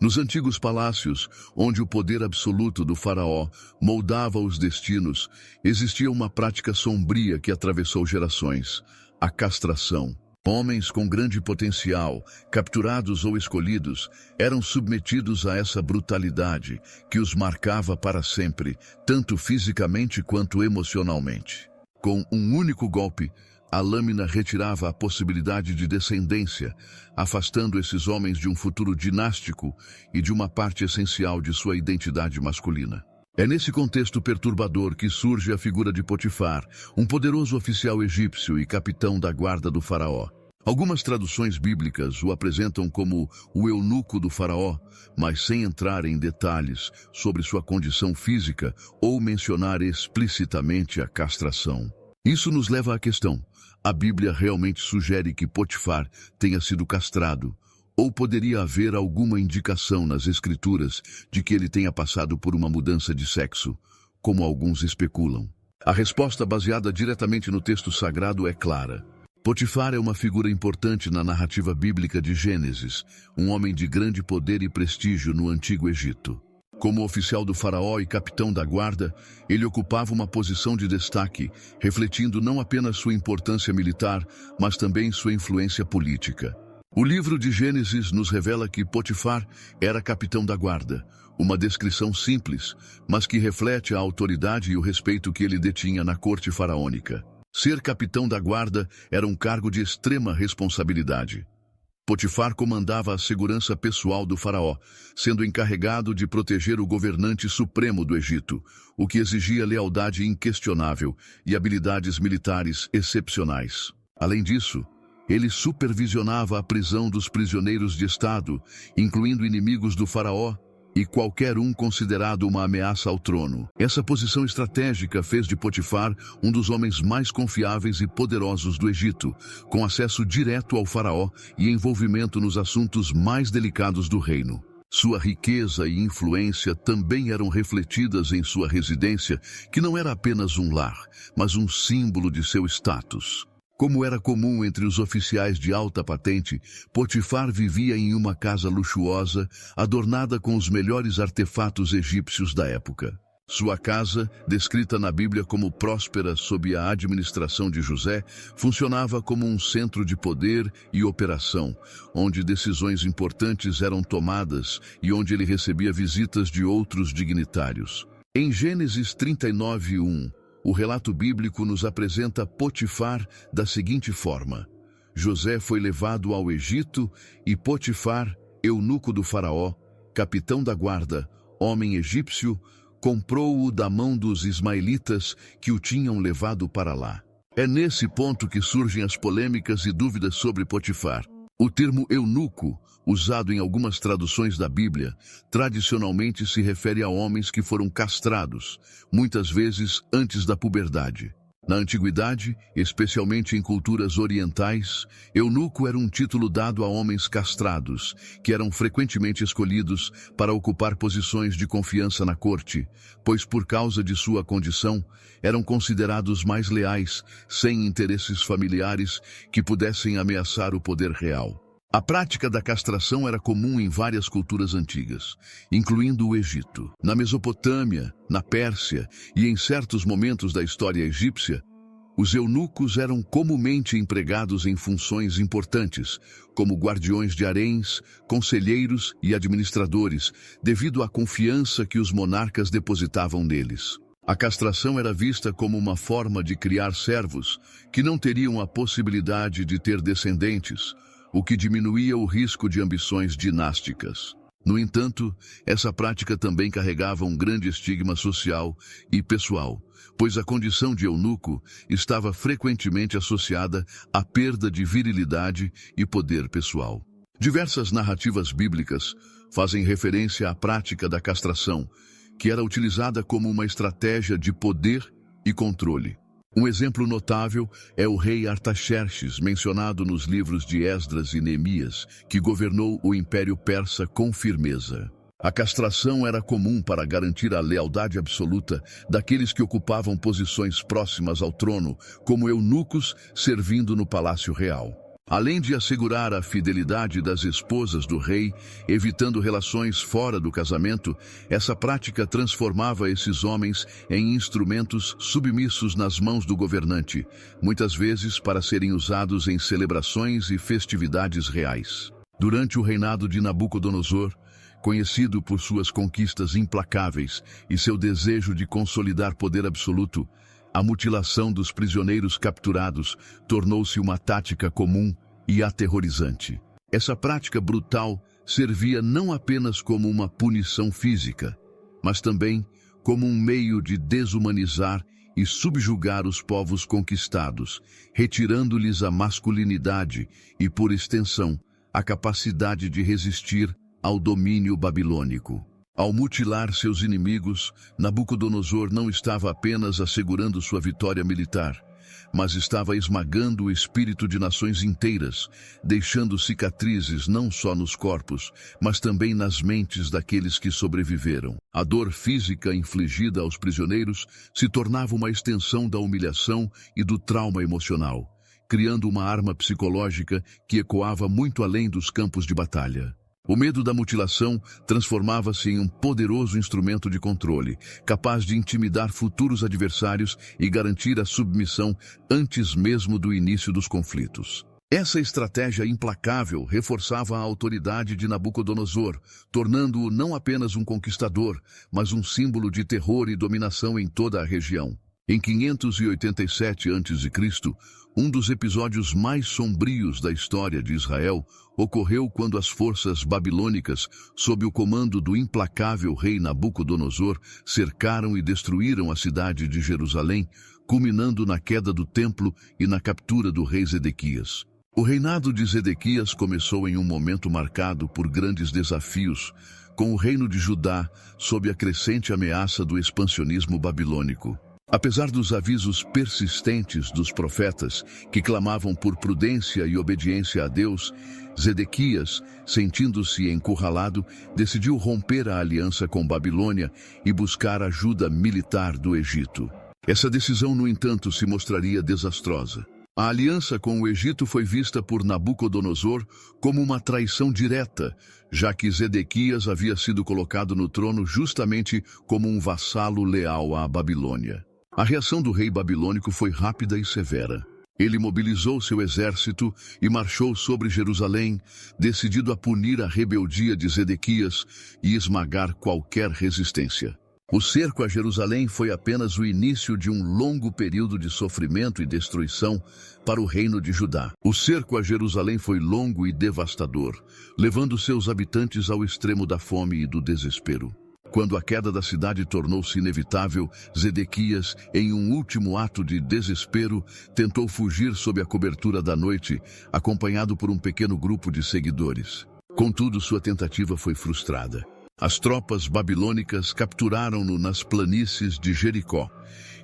Nos antigos palácios, onde o poder absoluto do faraó moldava os destinos, existia uma prática sombria que atravessou gerações: a castração. Homens com grande potencial, capturados ou escolhidos, eram submetidos a essa brutalidade que os marcava para sempre, tanto fisicamente quanto emocionalmente. Com um único golpe, a lâmina retirava a possibilidade de descendência, afastando esses homens de um futuro dinástico e de uma parte essencial de sua identidade masculina. É nesse contexto perturbador que surge a figura de Potifar, um poderoso oficial egípcio e capitão da guarda do faraó. Algumas traduções bíblicas o apresentam como o eunuco do faraó, mas sem entrar em detalhes sobre sua condição física ou mencionar explicitamente a castração. Isso nos leva à questão: a Bíblia realmente sugere que Potifar tenha sido castrado? Ou poderia haver alguma indicação nas Escrituras de que ele tenha passado por uma mudança de sexo, como alguns especulam? A resposta, baseada diretamente no texto sagrado, é clara. Potifar é uma figura importante na narrativa bíblica de Gênesis, um homem de grande poder e prestígio no Antigo Egito. Como oficial do faraó e capitão da guarda, ele ocupava uma posição de destaque, refletindo não apenas sua importância militar, mas também sua influência política. O livro de Gênesis nos revela que Potifar era capitão da guarda, uma descrição simples, mas que reflete a autoridade e o respeito que ele detinha na corte faraônica. Ser capitão da guarda era um cargo de extrema responsabilidade. Potifar comandava a segurança pessoal do faraó, sendo encarregado de proteger o governante supremo do Egito, o que exigia lealdade inquestionável e habilidades militares excepcionais. Além disso, ele supervisionava a prisão dos prisioneiros de Estado, incluindo inimigos do faraó e qualquer um considerado uma ameaça ao trono. Essa posição estratégica fez de Potifar um dos homens mais confiáveis e poderosos do Egito, com acesso direto ao faraó e envolvimento nos assuntos mais delicados do reino. Sua riqueza e influência também eram refletidas em sua residência, que não era apenas um lar, mas um símbolo de seu status. Como era comum entre os oficiais de alta patente, Potifar vivia em uma casa luxuosa, adornada com os melhores artefatos egípcios da época. Sua casa, descrita na Bíblia como próspera sob a administração de José, funcionava como um centro de poder e operação, onde decisões importantes eram tomadas e onde ele recebia visitas de outros dignitários. Em Gênesis 39:1, o relato bíblico nos apresenta Potifar da seguinte forma: José foi levado ao Egito e Potifar, eunuco do faraó, capitão da guarda, homem egípcio, comprou-o da mão dos ismaelitas que o tinham levado para lá. É nesse ponto que surgem as polêmicas e dúvidas sobre Potifar. O termo eunuco, usado em algumas traduções da Bíblia, tradicionalmente se refere a homens que foram castrados, muitas vezes antes da puberdade. Na antiguidade, especialmente em culturas orientais, eunuco era um título dado a homens castrados, que eram frequentemente escolhidos para ocupar posições de confiança na corte, pois por causa de sua condição, eram considerados mais leais, sem interesses familiares que pudessem ameaçar o poder real. A prática da castração era comum em várias culturas antigas, incluindo o Egito. Na Mesopotâmia, na Pérsia e em certos momentos da história egípcia, os eunucos eram comumente empregados em funções importantes, como guardiões de haréns, conselheiros e administradores, devido à confiança que os monarcas depositavam neles. A castração era vista como uma forma de criar servos que não teriam a possibilidade de ter descendentes, o que diminuía o risco de ambições dinásticas. No entanto, essa prática também carregava um grande estigma social e pessoal, pois a condição de eunuco estava frequentemente associada à perda de virilidade e poder pessoal. Diversas narrativas bíblicas fazem referência à prática da castração, que era utilizada como uma estratégia de poder e controle. Um exemplo notável é o rei Artaxerxes, mencionado nos livros de Esdras e Neemias, que governou o Império Persa com firmeza. A castração era comum para garantir a lealdade absoluta daqueles que ocupavam posições próximas ao trono, como eunucos servindo no palácio real. Além de assegurar a fidelidade das esposas do rei, evitando relações fora do casamento, essa prática transformava esses homens em instrumentos submissos nas mãos do governante, muitas vezes para serem usados em celebrações e festividades reais. Durante o reinado de Nabucodonosor, conhecido por suas conquistas implacáveis e seu desejo de consolidar poder absoluto, a mutilação dos prisioneiros capturados tornou-se uma tática comum e aterrorizante. Essa prática brutal servia não apenas como uma punição física, mas também como um meio de desumanizar e subjugar os povos conquistados, retirando-lhes a masculinidade e, por extensão, a capacidade de resistir ao domínio babilônico. Ao mutilar seus inimigos, Nabucodonosor não estava apenas assegurando sua vitória militar, mas estava esmagando o espírito de nações inteiras, deixando cicatrizes não só nos corpos, mas também nas mentes daqueles que sobreviveram. A dor física infligida aos prisioneiros se tornava uma extensão da humilhação e do trauma emocional, criando uma arma psicológica que ecoava muito além dos campos de batalha. O medo da mutilação transformava-se em um poderoso instrumento de controle, capaz de intimidar futuros adversários e garantir a submissão antes mesmo do início dos conflitos. Essa estratégia implacável reforçava a autoridade de Nabucodonosor, tornando-o não apenas um conquistador, mas um símbolo de terror e dominação em toda a região. Em 587 a.C., um dos episódios mais sombrios da história de Israel ocorreu quando as forças babilônicas, sob o comando do implacável rei Nabucodonosor, cercaram e destruíram a cidade de Jerusalém, culminando na queda do templo e na captura do rei Zedequias. O reinado de Zedequias começou em um momento marcado por grandes desafios, com o reino de Judá sob a crescente ameaça do expansionismo babilônico. Apesar dos avisos persistentes dos profetas, que clamavam por prudência e obediência a Deus, Zedequias, sentindo-se encurralado, decidiu romper a aliança com Babilônia e buscar ajuda militar do Egito. Essa decisão, no entanto, se mostraria desastrosa. A aliança com o Egito foi vista por Nabucodonosor como uma traição direta, já que Zedequias havia sido colocado no trono justamente como um vassalo leal à Babilônia. A reação do rei babilônico foi rápida e severa. Ele mobilizou seu exército e marchou sobre Jerusalém, decidido a punir a rebeldia de Zedequias e esmagar qualquer resistência. O cerco a Jerusalém foi apenas o início de um longo período de sofrimento e destruição para o reino de Judá. O cerco a Jerusalém foi longo e devastador, levando seus habitantes ao extremo da fome e do desespero. Quando a queda da cidade tornou-se inevitável, Zedequias, em um último ato de desespero, tentou fugir sob a cobertura da noite, acompanhado por um pequeno grupo de seguidores. Contudo, sua tentativa foi frustrada. As tropas babilônicas capturaram-no nas planícies de Jericó,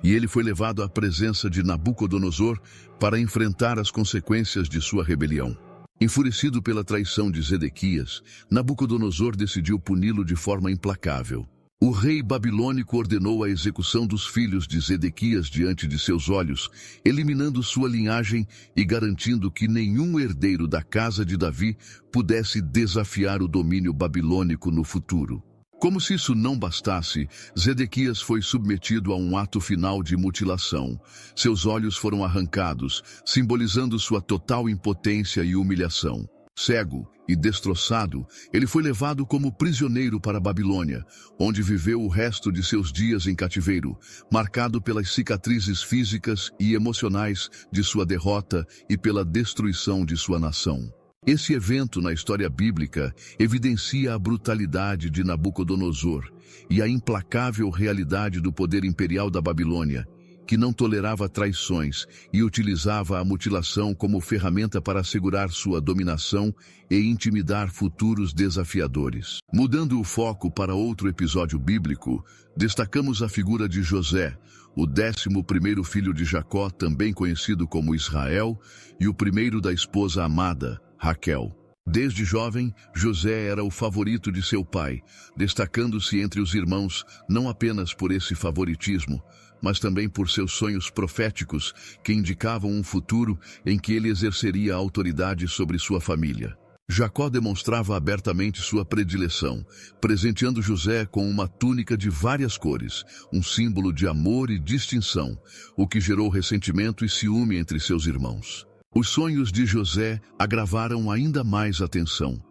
e ele foi levado à presença de Nabucodonosor para enfrentar as consequências de sua rebelião. Enfurecido pela traição de Zedequias, Nabucodonosor decidiu puni-lo de forma implacável. O rei babilônico ordenou a execução dos filhos de Zedequias diante de seus olhos, eliminando sua linhagem e garantindo que nenhum herdeiro da casa de Davi pudesse desafiar o domínio babilônico no futuro. Como se isso não bastasse, Zedequias foi submetido a um ato final de mutilação. Seus olhos foram arrancados, simbolizando sua total impotência e humilhação. Cego e destroçado, ele foi levado como prisioneiro para a Babilônia, onde viveu o resto de seus dias em cativeiro, marcado pelas cicatrizes físicas e emocionais de sua derrota e pela destruição de sua nação. Esse evento na história bíblica evidencia a brutalidade de Nabucodonosor e a implacável realidade do poder imperial da Babilônia, que não tolerava traições e utilizava a mutilação como ferramenta para assegurar sua dominação e intimidar futuros desafiadores. Mudando o foco para outro episódio bíblico, destacamos a figura de José, o 11º filho de Jacó, também conhecido como Israel, e o primeiro da esposa amada, Raquel. Desde jovem, José era o favorito de seu pai, destacando-se entre os irmãos não apenas por esse favoritismo, mas também por seus sonhos proféticos que indicavam um futuro em que ele exerceria a autoridade sobre sua família. Jacó demonstrava abertamente sua predileção, presenteando José com uma túnica de várias cores, um símbolo de amor e distinção, o que gerou ressentimento e ciúme entre seus irmãos. Os sonhos de José agravaram ainda mais a tensão.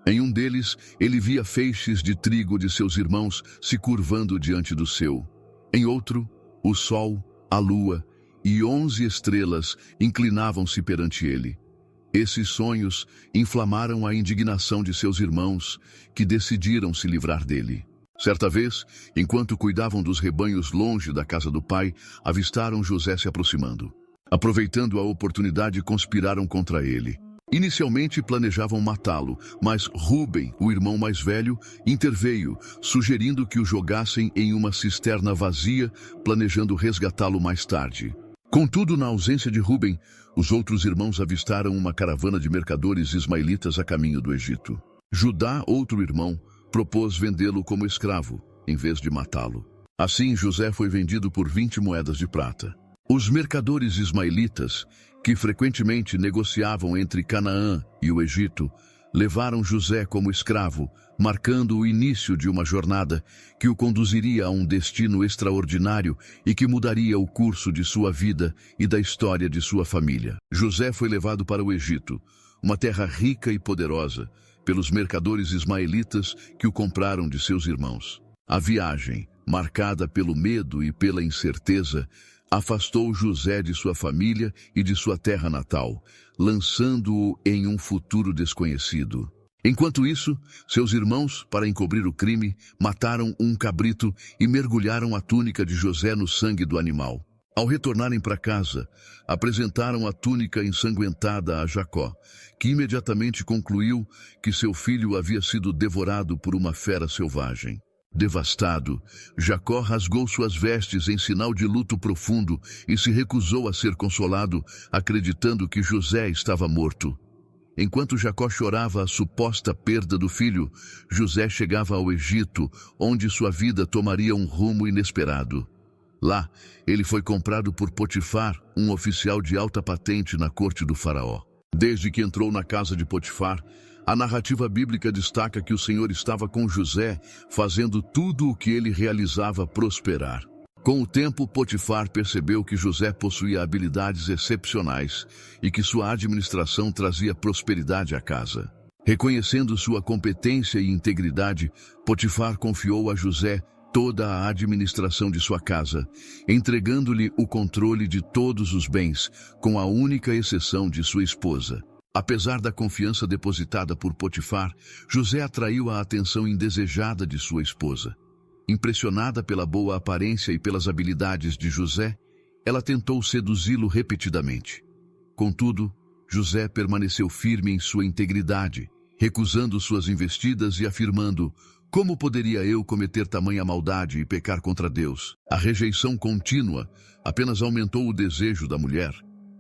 Em um deles, ele via feixes de trigo de seus irmãos se curvando diante do seu. Em outro, o sol, a lua e 11 estrelas inclinavam-se perante ele. Esses sonhos inflamaram a indignação de seus irmãos, que decidiram se livrar dele. Certa vez, enquanto cuidavam dos rebanhos longe da casa do pai, avistaram José se aproximando. Aproveitando a oportunidade, conspiraram contra ele. Inicialmente planejavam matá-lo, mas Rúben, o irmão mais velho, interveio, sugerindo que o jogassem em uma cisterna vazia, planejando resgatá-lo mais tarde. Contudo, na ausência de Rúben, os outros irmãos avistaram uma caravana de mercadores ismaelitas a caminho do Egito. Judá, outro irmão, propôs vendê-lo como escravo, em vez de matá-lo. Assim, José foi vendido por 20 moedas de prata. Os mercadores ismaelitas, que frequentemente negociavam entre Canaã e o Egito, levaram José como escravo, marcando o início de uma jornada que o conduziria a um destino extraordinário e que mudaria o curso de sua vida e da história de sua família. José foi levado para o Egito, uma terra rica e poderosa, pelos mercadores ismaelitas que o compraram de seus irmãos. A viagem, marcada pelo medo e pela incerteza, afastou José de sua família e de sua terra natal, lançando-o em um futuro desconhecido. Enquanto isso, seus irmãos, para encobrir o crime, mataram um cabrito e mergulharam a túnica de José no sangue do animal. Ao retornarem para casa, apresentaram a túnica ensanguentada a Jacó, que imediatamente concluiu que seu filho havia sido devorado por uma fera selvagem. Devastado, Jacó rasgou suas vestes em sinal de luto profundo e se recusou a ser consolado, acreditando que José estava morto. Enquanto Jacó chorava a suposta perda do filho, José chegava ao Egito, onde sua vida tomaria um rumo inesperado. Lá, ele foi comprado por Potifar, um oficial de alta patente na corte do faraó. Desde que entrou na casa de Potifar, a narrativa bíblica destaca que o Senhor estava com José, fazendo tudo o que ele realizava prosperar. Com o tempo, Potifar percebeu que José possuía habilidades excepcionais e que sua administração trazia prosperidade à casa. Reconhecendo sua competência e integridade, Potifar confiou a José toda a administração de sua casa, entregando-lhe o controle de todos os bens, com a única exceção de sua esposa. Apesar da confiança depositada por Potifar, José atraiu a atenção indesejada de sua esposa. Impressionada pela boa aparência e pelas habilidades de José, ela tentou seduzi-lo repetidamente. Contudo, José permaneceu firme em sua integridade, recusando suas investidas e afirmando: "Como poderia eu cometer tamanha maldade e pecar contra Deus?" A rejeição contínua apenas aumentou o desejo da mulher,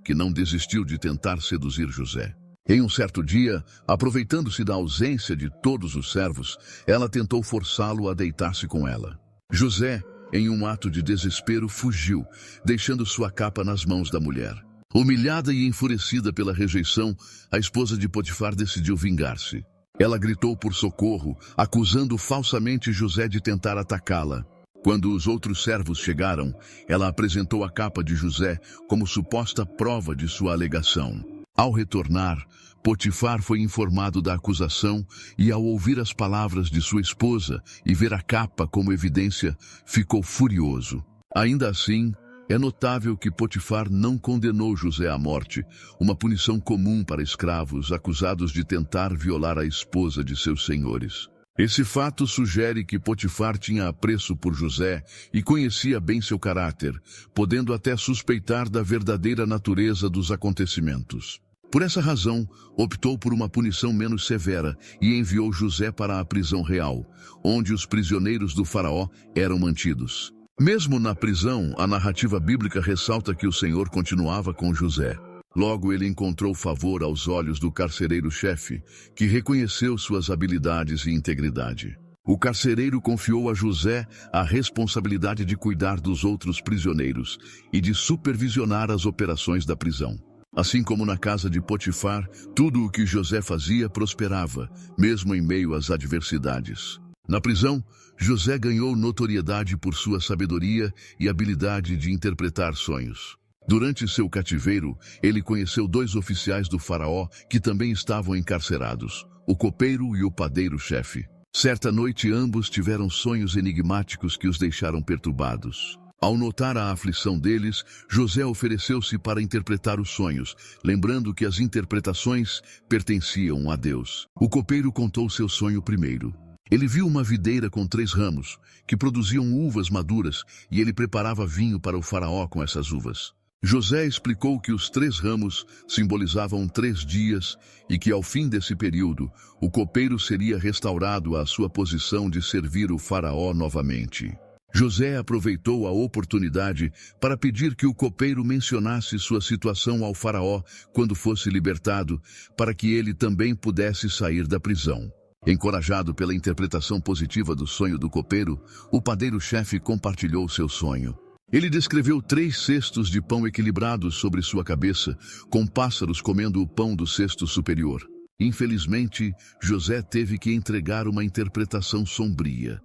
que não desistiu de tentar seduzir José. Em um certo dia, aproveitando-se da ausência de todos os servos, ela tentou forçá-lo a deitar-se com ela. José, em um ato de desespero, fugiu, deixando sua capa nas mãos da mulher. Humilhada e enfurecida pela rejeição, a esposa de Potifar decidiu vingar-se. Ela gritou por socorro, acusando falsamente José de tentar atacá-la. Quando os outros servos chegaram, ela apresentou a capa de José como suposta prova de sua alegação. Ao retornar, Potifar foi informado da acusação e, ao ouvir as palavras de sua esposa e ver a capa como evidência, ficou furioso. Ainda assim, é notável que Potifar não condenou José à morte, uma punição comum para escravos acusados de tentar violar a esposa de seus senhores. Esse fato sugere que Potifar tinha apreço por José e conhecia bem seu caráter, podendo até suspeitar da verdadeira natureza dos acontecimentos. Por essa razão, optou por uma punição menos severa e enviou José para a prisão real, onde os prisioneiros do faraó eram mantidos. Mesmo na prisão, a narrativa bíblica ressalta que o Senhor continuava com José. Logo ele encontrou favor aos olhos do carcereiro-chefe, que reconheceu suas habilidades e integridade. O carcereiro confiou a José a responsabilidade de cuidar dos outros prisioneiros e de supervisionar as operações da prisão. Assim como na casa de Potifar, tudo o que José fazia prosperava, mesmo em meio às adversidades. Na prisão, José ganhou notoriedade por sua sabedoria e habilidade de interpretar sonhos. Durante seu cativeiro, ele conheceu 2 oficiais do faraó que também estavam encarcerados, o copeiro e o padeiro-chefe. Certa noite ambos tiveram sonhos enigmáticos que os deixaram perturbados. Ao notar a aflição deles, José ofereceu-se para interpretar os sonhos, lembrando que as interpretações pertenciam a Deus. O copeiro contou seu sonho primeiro. Ele viu uma videira com 3 ramos, que produziam uvas maduras, e ele preparava vinho para o faraó com essas uvas. José explicou que os 3 ramos simbolizavam 3 dias e que ao fim desse período, o copeiro seria restaurado à sua posição de servir o faraó novamente. José aproveitou a oportunidade para pedir que o copeiro mencionasse sua situação ao faraó quando fosse libertado, para que ele também pudesse sair da prisão. Encorajado pela interpretação positiva do sonho do copeiro, o padeiro-chefe compartilhou seu sonho. Ele descreveu 3 cestos de pão equilibrados sobre sua cabeça, com pássaros comendo o pão do cesto superior. Infelizmente, José teve que entregar uma interpretação sombria.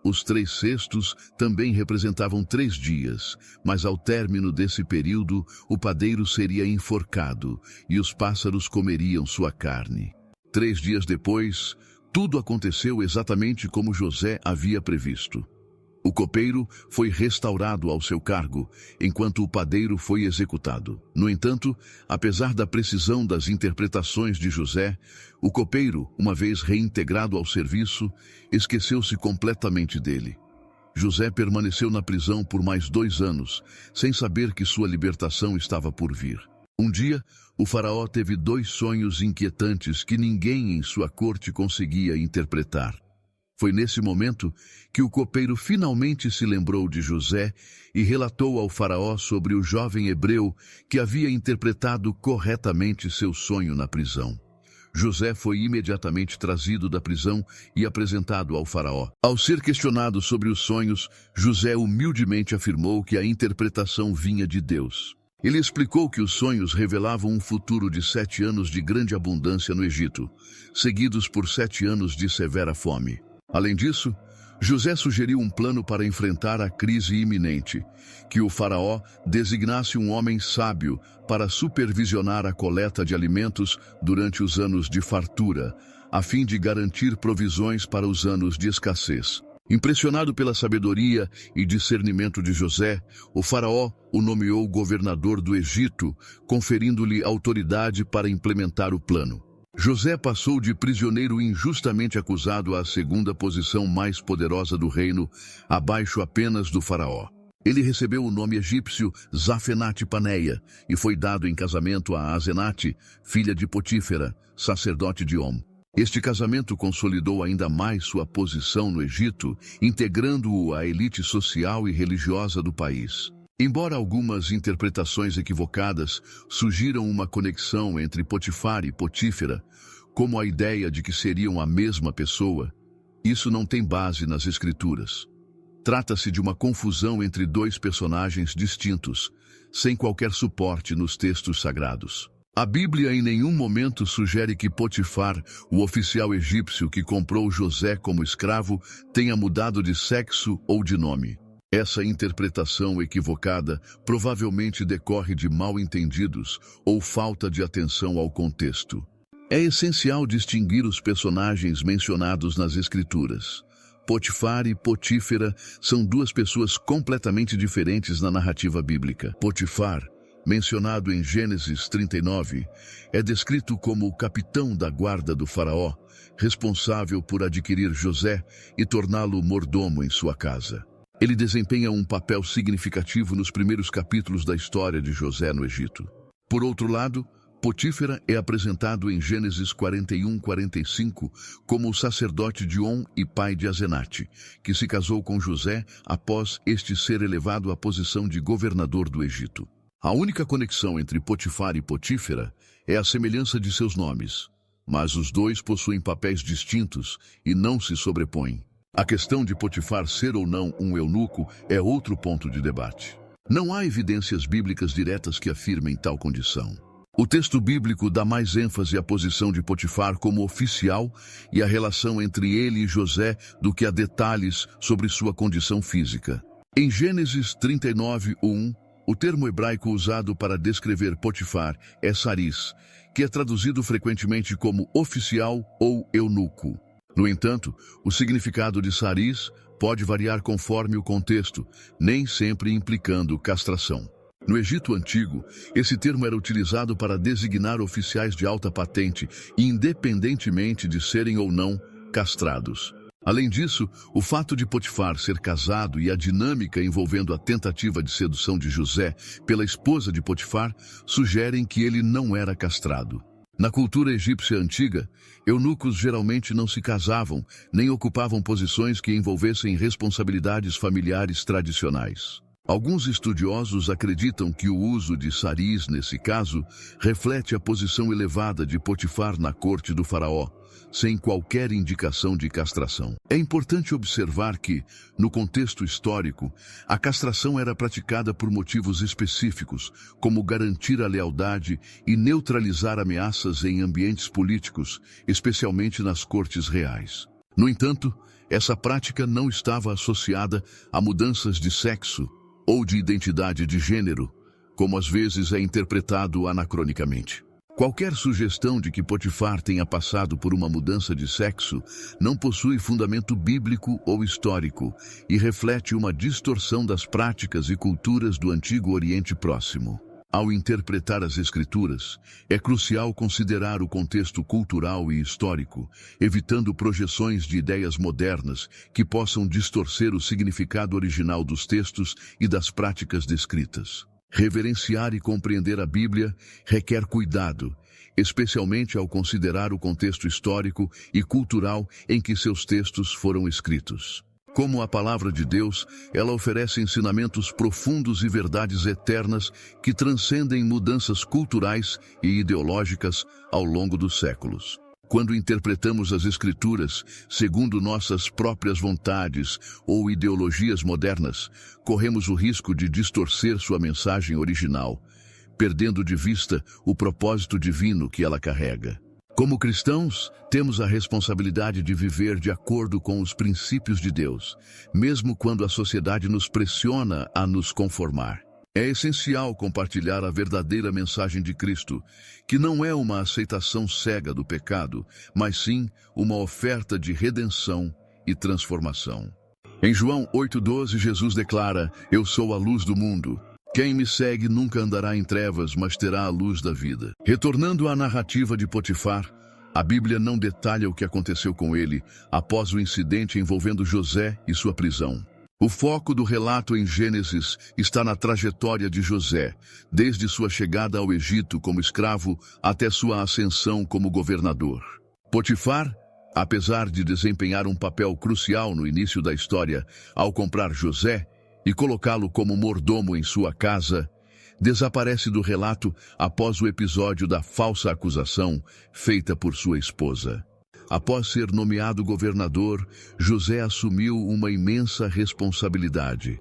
Os 3 cestos também representavam 3 dias, mas ao término desse período, o padeiro seria enforcado e os pássaros comeriam sua carne. 3 dias depois, tudo aconteceu exatamente como José havia previsto. O copeiro foi restaurado ao seu cargo, enquanto o padeiro foi executado. No entanto, apesar da precisão das interpretações de José, o copeiro, uma vez reintegrado ao serviço, esqueceu-se completamente dele. José permaneceu na prisão por mais 2 anos, sem saber que sua libertação estava por vir. Um dia, o faraó teve 2 sonhos inquietantes que ninguém em sua corte conseguia interpretar. Foi nesse momento que o copeiro finalmente se lembrou de José e relatou ao faraó sobre o jovem hebreu que havia interpretado corretamente seu sonho na prisão. José foi imediatamente trazido da prisão e apresentado ao faraó. Ao ser questionado sobre os sonhos, José humildemente afirmou que a interpretação vinha de Deus. Ele explicou que os sonhos revelavam um futuro de 7 anos de grande abundância no Egito, seguidos por 7 anos de severa fome. Além disso, José sugeriu um plano para enfrentar a crise iminente, que o faraó designasse um homem sábio para supervisionar a coleta de alimentos durante os anos de fartura, a fim de garantir provisões para os anos de escassez. Impressionado pela sabedoria e discernimento de José, o faraó o nomeou governador do Egito, conferindo-lhe autoridade para implementar o plano. José passou de prisioneiro injustamente acusado à 2ª posição mais poderosa do reino, abaixo apenas do faraó. Ele recebeu o nome egípcio Zafenate-Paneia e foi dado em casamento a Asenate, filha de Potífera, sacerdote de On. Este casamento consolidou ainda mais sua posição no Egito, integrando-o à elite social e religiosa do país. Embora algumas interpretações equivocadas sugiram uma conexão entre Potifar e Potífera, como a ideia de que seriam a mesma pessoa, isso não tem base nas Escrituras. Trata-se de uma confusão entre 2 personagens distintos, sem qualquer suporte nos textos sagrados. A Bíblia em nenhum momento sugere que Potifar, o oficial egípcio que comprou José como escravo, tenha mudado de sexo ou de nome. Essa interpretação equivocada provavelmente decorre de mal-entendidos ou falta de atenção ao contexto. É essencial distinguir os personagens mencionados nas Escrituras. Potifar e Potífera são 2 pessoas completamente diferentes na narrativa bíblica. Potifar, mencionado em Gênesis 39, é descrito como o capitão da guarda do faraó, responsável por adquirir José e torná-lo mordomo em sua casa. Ele desempenha um papel significativo nos primeiros capítulos da história de José no Egito. Por outro lado, Potífera é apresentado em Gênesis 41-45 como o sacerdote de On e pai de Asenate, que se casou com José após este ser elevado à posição de governador do Egito. A única conexão entre Potifar e Potífera é a semelhança de seus nomes, mas os dois possuem papéis distintos e não se sobrepõem. A questão de Potifar ser ou não um eunuco é outro ponto de debate. Não há evidências bíblicas diretas que afirmem tal condição. O texto bíblico dá mais ênfase à posição de Potifar como oficial e à relação entre ele e José do que a detalhes sobre sua condição física. Em Gênesis 39:1, o termo hebraico usado para descrever Potifar é saris, que é traduzido frequentemente como oficial ou eunuco. No entanto, o significado de saris pode variar conforme o contexto, nem sempre implicando castração. No Egito Antigo, esse termo era utilizado para designar oficiais de alta patente, independentemente de serem ou não castrados. Além disso, o fato de Potifar ser casado e a dinâmica envolvendo a tentativa de sedução de José pela esposa de Potifar sugerem que ele não era castrado. Na cultura egípcia antiga, eunucos geralmente não se casavam, nem ocupavam posições que envolvessem responsabilidades familiares tradicionais. Alguns estudiosos acreditam que o uso de saris, nesse caso, reflete a posição elevada de Potifar na corte do faraó, sem qualquer indicação de castração. É importante observar que, no contexto histórico, a castração era praticada por motivos específicos, como garantir a lealdade e neutralizar ameaças em ambientes políticos, especialmente nas cortes reais. No entanto, essa prática não estava associada a mudanças de sexo ou de identidade de gênero, como às vezes é interpretado anacronicamente. Qualquer sugestão de que Potifar tenha passado por uma mudança de sexo não possui fundamento bíblico ou histórico e reflete uma distorção das práticas e culturas do Antigo Oriente Próximo. Ao interpretar as Escrituras, é crucial considerar o contexto cultural e histórico, evitando projeções de ideias modernas que possam distorcer o significado original dos textos e das práticas descritas. Reverenciar e compreender a Bíblia requer cuidado, especialmente ao considerar o contexto histórico e cultural em que seus textos foram escritos. Como a palavra de Deus, ela oferece ensinamentos profundos e verdades eternas que transcendem mudanças culturais e ideológicas ao longo dos séculos. Quando interpretamos as Escrituras segundo nossas próprias vontades ou ideologias modernas, corremos o risco de distorcer sua mensagem original, perdendo de vista o propósito divino que ela carrega. Como cristãos, temos a responsabilidade de viver de acordo com os princípios de Deus, mesmo quando a sociedade nos pressiona a nos conformar. É essencial compartilhar a verdadeira mensagem de Cristo, que não é uma aceitação cega do pecado, mas sim uma oferta de redenção e transformação. Em João 8,12, Jesus declara: "Eu sou a luz do mundo. Quem me segue nunca andará em trevas, mas terá a luz da vida." Retornando à narrativa de Potifar, a Bíblia não detalha o que aconteceu com ele após o incidente envolvendo José e sua prisão. O foco do relato em Gênesis está na trajetória de José, desde sua chegada ao Egito como escravo até sua ascensão como governador. Potifar, apesar de desempenhar um papel crucial no início da história ao comprar José e colocá-lo como mordomo em sua casa, desaparece do relato após o episódio da falsa acusação feita por sua esposa. Após ser nomeado governador, José assumiu uma imensa responsabilidade: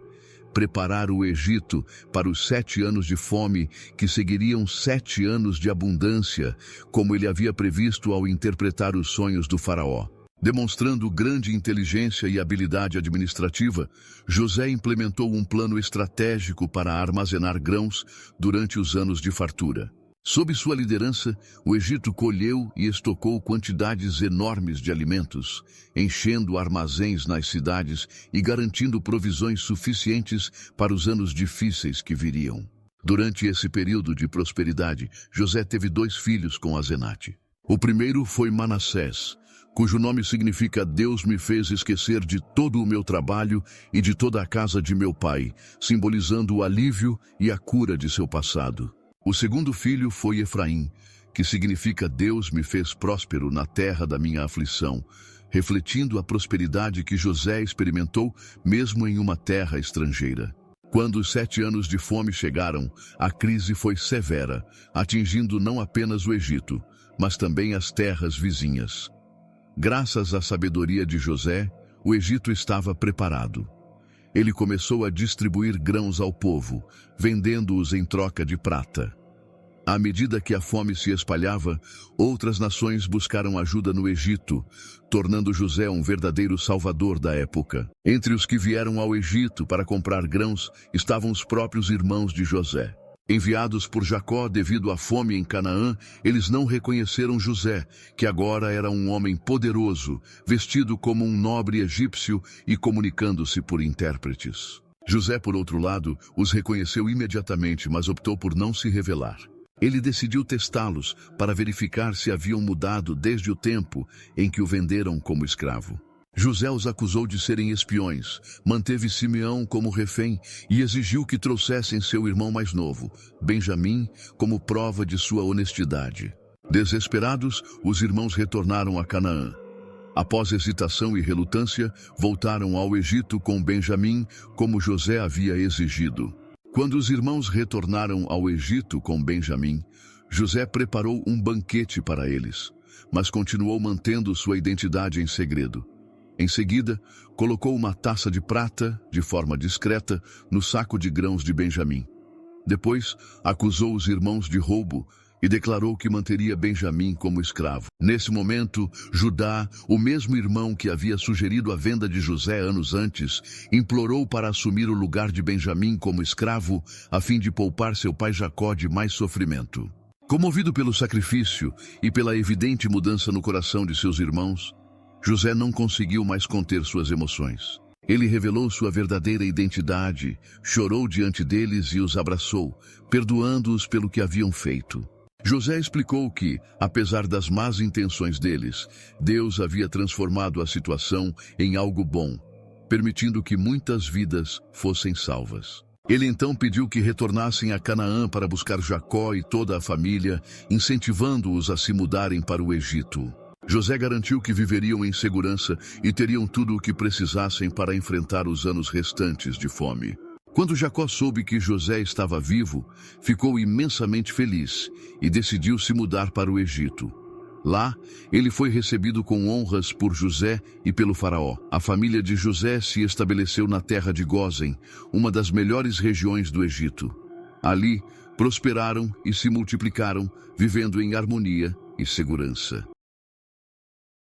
preparar o Egito para os 7 anos de fome que seguiriam 7 anos de abundância, como ele havia previsto ao interpretar os sonhos do faraó. Demonstrando grande inteligência e habilidade administrativa, José implementou um plano estratégico para armazenar grãos durante os anos de fartura. Sob sua liderança, o Egito colheu e estocou quantidades enormes de alimentos, enchendo armazéns nas cidades e garantindo provisões suficientes para os anos difíceis que viriam. Durante esse período de prosperidade, José teve 2 filhos com Asenate. O primeiro foi Manassés, cujo nome significa "Deus me fez esquecer de todo o meu trabalho e de toda a casa de meu pai", simbolizando o alívio e a cura de seu passado. O segundo filho foi Efraim, que significa "Deus me fez próspero na terra da minha aflição", refletindo a prosperidade que José experimentou mesmo em uma terra estrangeira. Quando os 7 anos de fome chegaram, a crise foi severa, atingindo não apenas o Egito, mas também as terras vizinhas. Graças à sabedoria de José, o Egito estava preparado. Ele começou a distribuir grãos ao povo, vendendo-os em troca de prata. À medida que a fome se espalhava, outras nações buscaram ajuda no Egito, tornando José um verdadeiro salvador da época. Entre os que vieram ao Egito para comprar grãos estavam os próprios irmãos de José. Enviados por Jacó devido à fome em Canaã, eles não reconheceram José, que agora era um homem poderoso, vestido como um nobre egípcio e comunicando-se por intérpretes. José, por outro lado, os reconheceu imediatamente, mas optou por não se revelar. Ele decidiu testá-los para verificar se haviam mudado desde o tempo em que o venderam como escravo. José os acusou de serem espiões, manteve Simeão como refém e exigiu que trouxessem seu irmão mais novo, Benjamim, como prova de sua honestidade. Desesperados, os irmãos retornaram a Canaã. Após hesitação e relutância, voltaram ao Egito com Benjamim, como José havia exigido. Quando os irmãos retornaram ao Egito com Benjamim, José preparou um banquete para eles, mas continuou mantendo sua identidade em segredo. Em seguida, colocou uma taça de prata, de forma discreta, no saco de grãos de Benjamim. Depois, acusou os irmãos de roubo e declarou que manteria Benjamim como escravo. Nesse momento, Judá, o mesmo irmão que havia sugerido a venda de José anos antes, implorou para assumir o lugar de Benjamim como escravo, a fim de poupar seu pai Jacó de mais sofrimento. Comovido pelo sacrifício e pela evidente mudança no coração de seus irmãos, José não conseguiu mais conter suas emoções. Ele revelou sua verdadeira identidade, chorou diante deles e os abraçou, perdoando-os pelo que haviam feito. José explicou que, apesar das más intenções deles, Deus havia transformado a situação em algo bom, permitindo que muitas vidas fossem salvas. Ele então pediu que retornassem a Canaã para buscar Jacó e toda a família, incentivando-os a se mudarem para o Egito. José garantiu que viveriam em segurança e teriam tudo o que precisassem para enfrentar os anos restantes de fome. Quando Jacó soube que José estava vivo, ficou imensamente feliz e decidiu se mudar para o Egito. Lá, ele foi recebido com honras por José e pelo faraó. A família de José se estabeleceu na terra de Gósen, uma das melhores regiões do Egito. Ali, prosperaram e se multiplicaram, vivendo em harmonia e segurança.